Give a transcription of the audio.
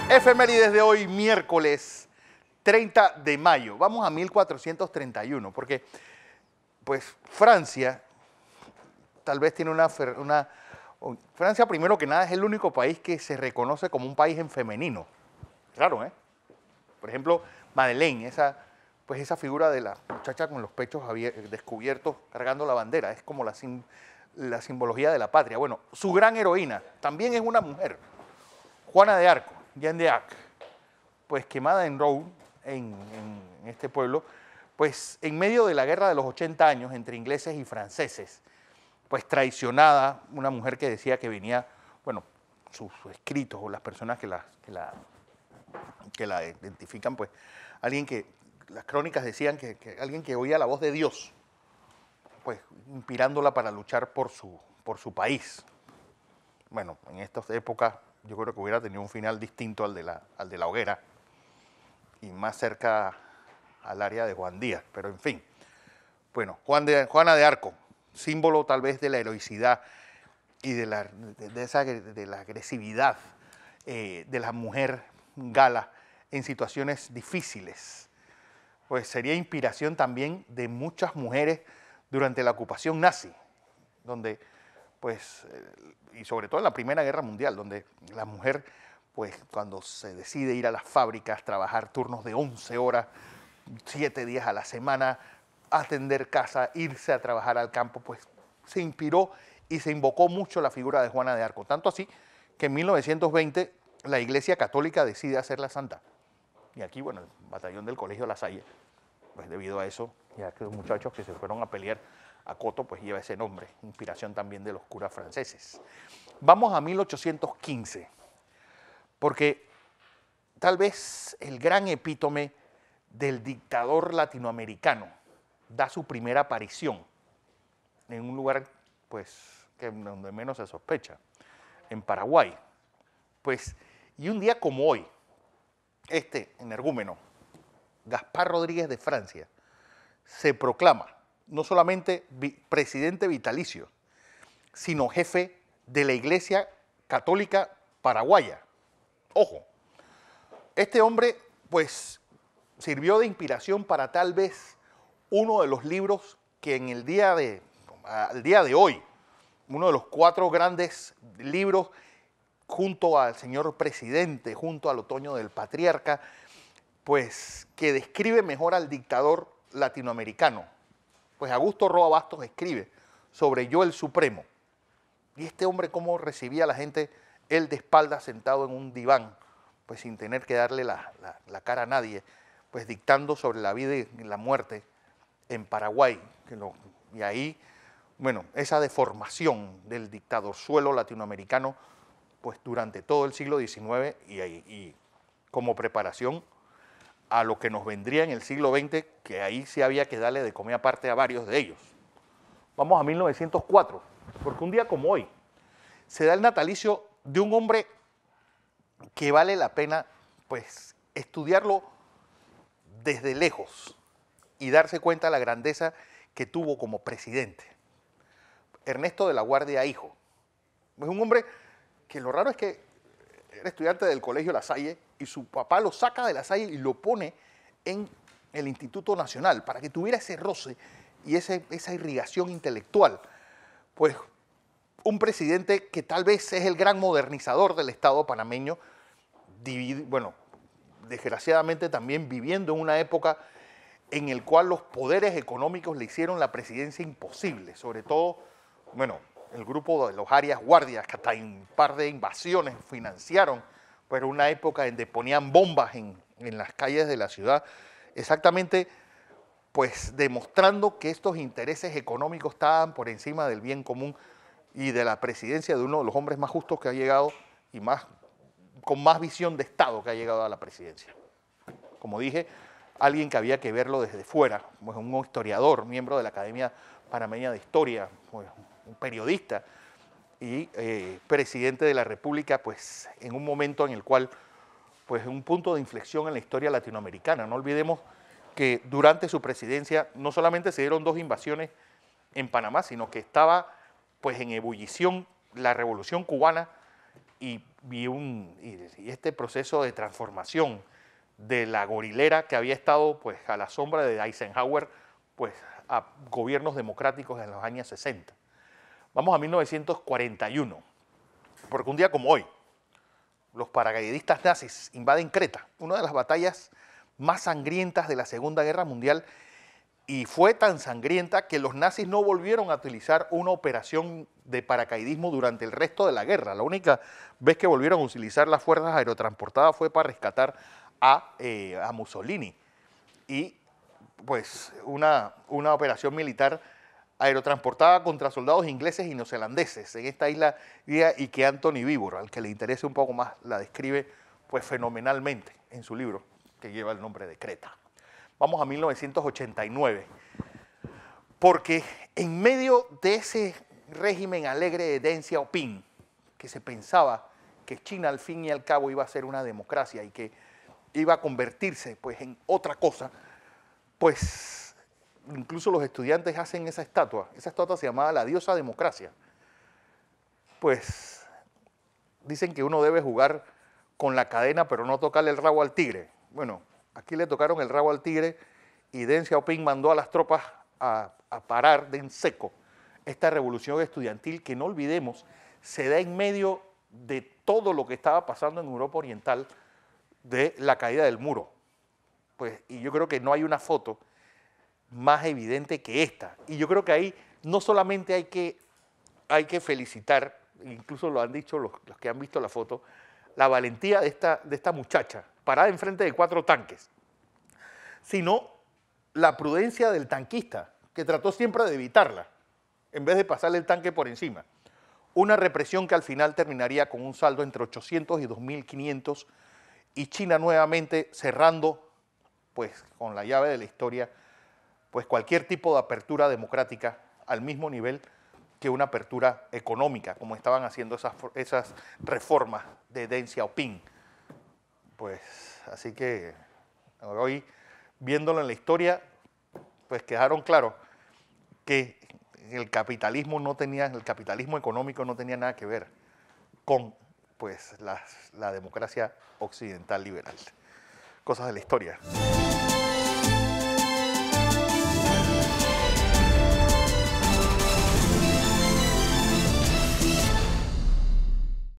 Efemérides de hoy, miércoles 30 de mayo. Vamos a 1431, porque pues Francia tal vez tiene Francia, primero que nada, es el único país que se reconoce como un país en femenino. Claro, ¿eh? Por ejemplo, Madeleine, esa figura de la muchacha con los pechos descubiertos cargando la bandera, es como la simbología de la patria. Bueno, su gran heroína también es una mujer, Juana de Arco, Jeanne d'Arc, pues quemada en Rouen, en este pueblo, pues en medio de la guerra de los 80 años entre ingleses y franceses, pues traicionada, una mujer que decía que venía, bueno, sus escritos o las personas que la identifican, pues alguien que, las crónicas decían que alguien que oía la voz de Dios, pues inspirándola para luchar por su país. Bueno, en estas épocas yo creo que hubiera tenido un final distinto al de la hoguera y más cerca al área de Juan Díaz, pero en fin. Bueno, Juana de Arco, símbolo tal vez de la heroicidad y de la agresividad de la mujer gala en situaciones difíciles. Pues sería inspiración también de muchas mujeres durante la ocupación nazi, donde pues, y sobre todo en la Primera Guerra Mundial, donde la mujer, pues cuando se decide ir a las fábricas, trabajar turnos de 11 horas, 7 días a la semana, atender casa, irse a trabajar al campo, pues se inspiró y se invocó mucho la figura de Juana de Arco. Tanto así que en 1920 la Iglesia Católica decide hacerla santa. Y aquí, bueno, el batallón del Colegio La Salle, pues debido a eso, ya que los muchachos que se fueron a pelear a Coto, pues lleva ese nombre, inspiración también de los curas franceses. Vamos a 1815, porque tal vez el gran epítome del dictador latinoamericano da su primera aparición en un lugar, pues, donde menos se sospecha, en Paraguay. Pues, y un día como hoy, este energúmeno, Gaspar Rodríguez de Francia, se proclama no solamente presidente vitalicio, sino jefe de la Iglesia Católica Paraguaya. Ojo, este hombre, pues, sirvió de inspiración para tal vez uno de los libros que al día de hoy, uno de los 4 grandes libros junto al señor presidente, junto al Otoño del Patriarca, pues que describe mejor al dictador latinoamericano. Pues Augusto Roa Bastos escribe sobre Yo el Supremo. Y este hombre cómo recibía a la gente, él de espaldas sentado en un diván, pues sin tener que darle la cara a nadie, pues dictando sobre la vida y la muerte en Paraguay. Y ahí, bueno, esa deformación del dictadorzuelo latinoamericano, pues durante todo el siglo XIX y como preparación a lo que nos vendría en el siglo XX, que ahí sí había que darle de comer aparte a varios de ellos. Vamos a 1904, porque un día como hoy se da el natalicio de un hombre que vale la pena, pues, estudiarlo desde lejos y darse cuenta de la grandeza que tuvo como presidente. Ernesto de la Guardia Hijo. Es un hombre que lo raro es que era estudiante del Colegio La Salle y su papá lo saca de La Salle y lo pone en el Instituto Nacional para que tuviera ese roce y esa irrigación intelectual. Pues un presidente que tal vez es el gran modernizador del Estado panameño, bueno, desgraciadamente también viviendo en una época en la cual los poderes económicos le hicieron la presidencia imposible, sobre todo, bueno, el grupo de los Arias Guardias, que hasta un par de invasiones financiaron, pero una época en que ponían bombas en las calles de la ciudad, exactamente pues demostrando que estos intereses económicos estaban por encima del bien común y de la presidencia de uno de los hombres más justos que ha llegado y con más visión de Estado que ha llegado a la presidencia. Como dije, alguien que había que verlo desde fuera, pues un historiador, miembro de la Academia Panameña de Historia, pues un periodista y presidente de la República, pues en un momento en el cual, pues un punto de inflexión en la historia latinoamericana. No olvidemos que durante su presidencia no solamente se dieron 2 invasiones en Panamá, sino que estaba pues en ebullición la Revolución Cubana y y este proceso de transformación de la gorilera que había estado pues, a la sombra de Eisenhower pues, a gobiernos democráticos en los años 60. Vamos a 1941, porque un día como hoy, los paracaidistas nazis invaden Creta, una de las batallas más sangrientas de la Segunda Guerra Mundial, y fue tan sangrienta que los nazis no volvieron a utilizar una operación de paracaidismo durante el resto de la guerra. La única vez que volvieron a utilizar las fuerzas aerotransportadas fue para rescatar a Mussolini. Y pues una operación militar aerotransportada contra soldados ingleses y neozelandeses en esta isla, y que Anthony Beevor, al que le interese un poco más, la describe pues fenomenalmente en su libro que lleva el nombre de Creta. Vamos a 1989, porque en medio de ese régimen alegre de Deng Xiaoping, que se pensaba que China al fin y al cabo iba a ser una democracia y que iba a convertirse pues, en otra cosa, pues incluso los estudiantes hacen esa estatua se llamaba la diosa democracia. Pues dicen que uno debe jugar con la cadena pero no tocarle el rabo al tigre. Bueno, aquí le tocaron el rabo al tigre y Deng Xiaoping mandó a las tropas a parar de en seco esta revolución estudiantil que, no olvidemos, se da en medio de todo lo que estaba pasando en Europa Oriental de la caída del muro. Pues, y yo creo que no hay una foto más evidente que esta. Y yo creo que ahí no solamente hay que felicitar, incluso lo han dicho los que han visto la foto, la valentía de esta muchacha, parada enfrente de 4 tanques, sino la prudencia del tanquista, que trató siempre de evitarla, en vez de pasarle el tanque por encima. Una represión que al final terminaría con un saldo entre 800 y 2.500, y China nuevamente cerrando, pues con la llave de la historia, pues cualquier tipo de apertura democrática al mismo nivel que una apertura económica, como estaban haciendo esas reformas de Deng Xiaoping. Pues así que hoy, viéndolo en la historia, pues quedaron claros que el capitalismo económico no tenía nada que ver con pues, la democracia occidental liberal. Cosas de la historia.